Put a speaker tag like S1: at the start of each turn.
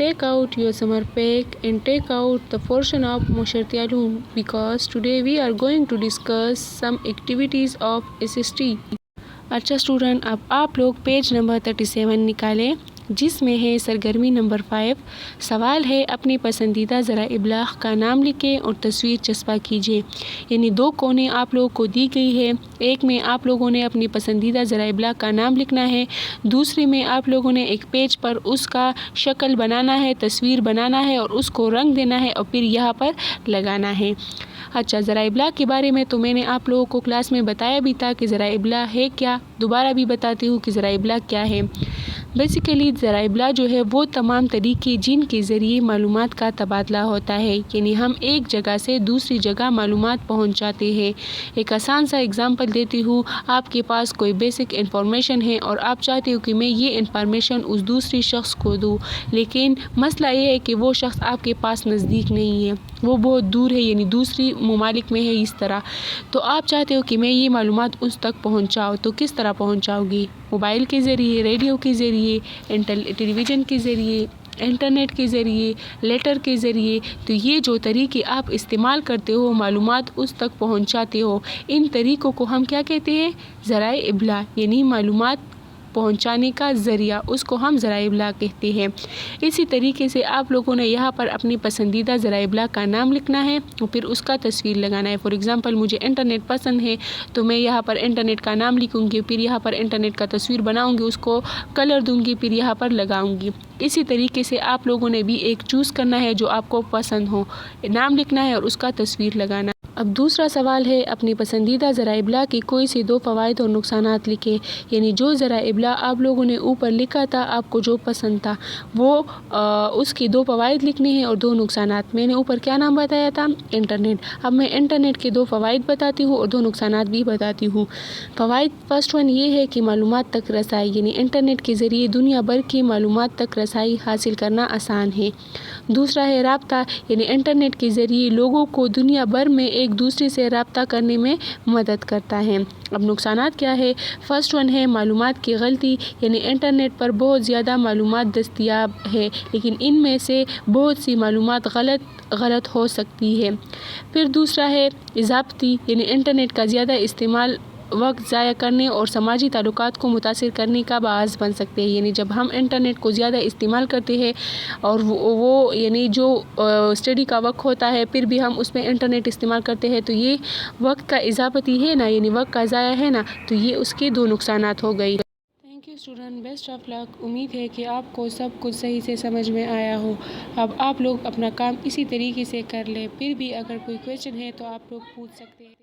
S1: Take out your summer pack and take out the portion of Moshartialum because today we are going to discuss some activities of SST. अच्छा student, अब आप लोग page number 37 निकालें जिसमें है सरगर्मी number 5। सवाल है अपनी पसंदीदा ज़रा इब्लाग का नाम लिखें और तस्वीर चस्पा कीजिए। यानी दो कोने आप लोगों को दी गई है, एक में आप लोगों ने अपनी पसंदीदा ज़रा इब्लाग का नाम लिखना है, दूसरे में आप लोगों ने एक पेज पर उसका शक्ल बनाना है, तस्वीर बनाना है और उसको रंग देना है और फिर यहाँ पर लगाना है। अच्छा, ज़रा इब्लाग के बारे में तो मैंने आप लोगों को क्लास में बताया भी था कि ज़रा इब्लाग है क्या। दोबारा भी बताती हूँ कि ज़रा इब्लाग क्या है। बेसिकली ज़रा इब्लाग जो है वो तमाम तरीके जिनके ज़रिए मालूमात का तबादला होता है, यानी हम एक जगह से दूसरी जगह मालूमात पहुंचाते हैं। एक आसान सा एग्जांपल देती हूँ। आपके पास कोई बेसिक इन्फॉर्मेशन है और आप चाहते हो कि मैं ये इन्फॉर्मेशन उस दूसरी शख्स को दूँ, लेकिन मसला ये है कि वो शख्स आपके पास नज़दीक नहीं है, वो बहुत दूर है, यानी दूसरी ममालिक में है। इस तरह तो आप चाहते हो कि मैं ये मालूमात उस तक पहुँचाऊँ, तो किस तरह पहुँचाओगी? मोबाइल के ज़रिए, रेडियो के ज़रिए, टेलीविज़न के ज़रिए, इंटरनेट के ज़रिए, लेटर के ज़रिए। तो ये जो तरीके आप इस्तेमाल करते हो, मालूमात उस तक पहुंचाते हो, इन तरीक़ों को हम क्या कहते हैं? ज़राए इब्लाग, यानी मालूमात पहुंचाने का ज़रिया, उसको हम ज़रा इब्लाग कहते हैं। इसी तरीके से आप लोगों ने यहाँ पर अपनी पसंदीदा ज़रा इब्लाग का नाम लिखना है और फिर उसका तस्वीर लगाना है। फॉर एग्ज़ाम्पल, मुझे इंटरनेट पसंद है तो मैं यहाँ पर इंटरनेट का नाम लिखूँगी, फिर यहाँ पर इंटरनेट का तस्वीर बनाऊँगी, उसको कलर दूँगी, फिर यहाँ पर लगाऊँगी। इसी तरीके से आप लोगों ने भी एक चूज़ करना है जो आपको पसंद हो, नाम लिखना है और उसका तस्वीर लगाना। अब दूसरा सवाल है अपनी पसंदीदा ज़रा इब्लाग की कोई से दो फ़वाइद और नुकसानात लिखे। यानी जो ज़रा इब्लाग आप लोगों ने ऊपर लिखा था, आपको जो पसंद था वो उसकी दो फ़वाइद लिखने हैं और दो नुकसानात। मैंने ऊपर क्या नाम बताया था? इंटरनेट। अब मैं इंटरनेट के दो फ़वाइद बताती हूँ और दो नुकसानात भी बताती हूँ। फ़वाइद फर्स्ट वन ये है कि मालूमात तक रसाई, यानी इंटरनेट के ज़रिए दुनिया भर की मालूमात तक रसाई हासिल करना आसान है। दूसरा है राब्ता, यानी इंटरनेट के ज़रिए लोगों को दुनिया भर में एक दूसरे से राब्ता करने में मदद करता है। अब नुकसानात क्या है? फर्स्ट वन है मालूमात की गलती, यानी इंटरनेट पर बहुत ज़्यादा मालूमात दस्तयाब है, लेकिन इनमें से बहुत सी मालूमात गलत हो सकती है। फिर दूसरा है इजाफती, यानी इंटरनेट का ज़्यादा इस्तेमाल वक्त ज़ाया करने और समाजी ताल्लुकात को मुतासिर करने का बाअस बन सकते हैं। यानी जब हम इंटरनेट को ज़्यादा इस्तेमाल करते हैं और वो यानी जो स्टडी का वक्त होता है फिर भी हम उसमें इंटरनेट इस्तेमाल करते हैं, तो ये वक्त का इजाफती है ना, यानी वक्त का ज़ाया है ना, तो ये उसके दो नुकसानात हो गई। Thank you student, best of luck. उम्मीद है कि आपको सब कुछ सही से समझ में आया हो। अब आप लोग अपना काम इसी तरीके से कर ले। फिर भी अगर कोई क्वेश्चन है तो आप लोग पूछ सकते हैं।